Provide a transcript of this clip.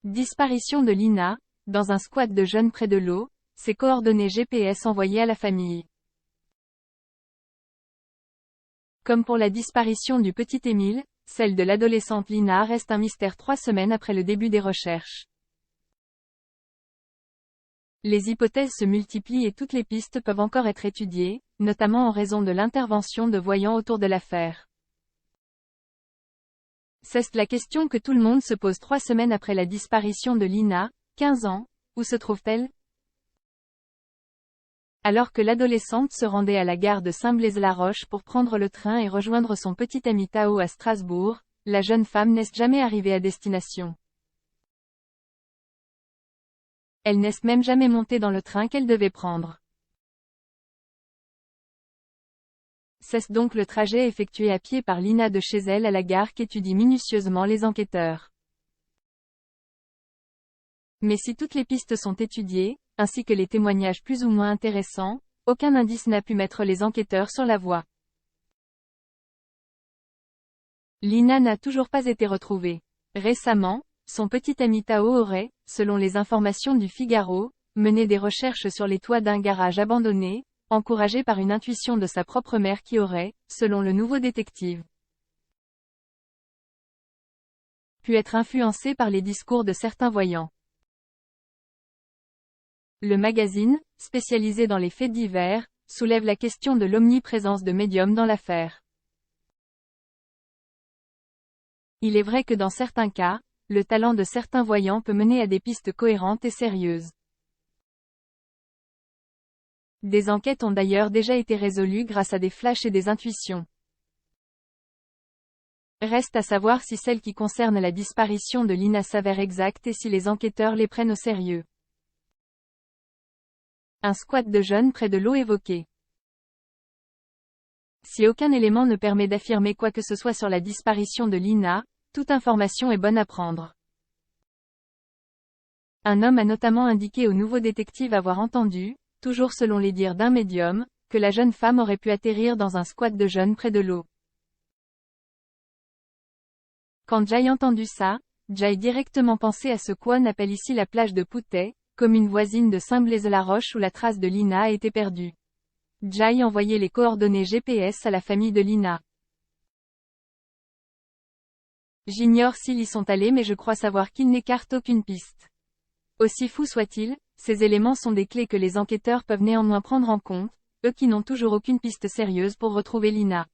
Disparition de Lina, dans un squat de jeunes près de l'eau, ses coordonnées GPS envoyées à la famille. Comme pour la disparition du petit Émile, celle de l'adolescente Lina reste un mystère 3 semaines après le début des recherches. Les hypothèses se multiplient et toutes les pistes peuvent encore être étudiées, notamment en raison de l'intervention de voyants autour de l'affaire. C'est la question que tout le monde se pose 3 semaines après la disparition de Lina, 15 ans. Où se trouve-t-elle? Alors que l'adolescente se rendait à la gare de Saint-Blaise-la-Roche pour prendre le train et rejoindre son petit ami Tao à Strasbourg, la jeune femme n'est jamais arrivée à destination. Elle n'est même jamais montée dans le train qu'elle devait prendre. C'est donc le trajet effectué à pied par Lina de chez elle à la gare qu'étudient minutieusement les enquêteurs. Mais si toutes les pistes sont étudiées, ainsi que les témoignages plus ou moins intéressants, aucun indice n'a pu mettre les enquêteurs sur la voie. Lina n'a toujours pas été retrouvée. Récemment, son petit ami Tao aurait, selon les informations du Figaro, mené des recherches sur les toits d'un garage abandonné, encouragé par une intuition de sa propre mère qui aurait, selon le nouveau détective, pu être influencé par les discours de certains voyants. Le magazine, spécialisé dans les faits divers, soulève la question de l'omniprésence de médiums dans l'affaire. Il est vrai que dans certains cas, le talent de certains voyants peut mener à des pistes cohérentes et sérieuses. Des enquêtes ont d'ailleurs déjà été résolues grâce à des flashs et des intuitions. Reste à savoir si celle qui concerne la disparition de Lina s'avère exacte et si les enquêteurs les prennent au sérieux. Un squat de jeunes près de l'eau évoqué. Si aucun élément ne permet d'affirmer quoi que ce soit sur la disparition de Lina, toute information est bonne à prendre. Un homme a notamment indiqué au nouveau détective avoir entendu, toujours selon les dires d'un médium, que la jeune femme aurait pu atterrir dans un squat de jeunes près de l'eau. Quand Jai entendu ça, Jai directement pensé à ce qu'on appelle ici la plage de Poutet, commune voisine de Saint-Blaise-la-Roche où la trace de Lina a été perdue. Jai envoyait les coordonnées GPS à la famille de Lina. J'ignore s'ils y sont allés mais je crois savoir qu'ils n'écartent aucune piste. Aussi fou soit-il, ces éléments sont des clés que les enquêteurs peuvent néanmoins prendre en compte, eux qui n'ont toujours aucune piste sérieuse pour retrouver Lina.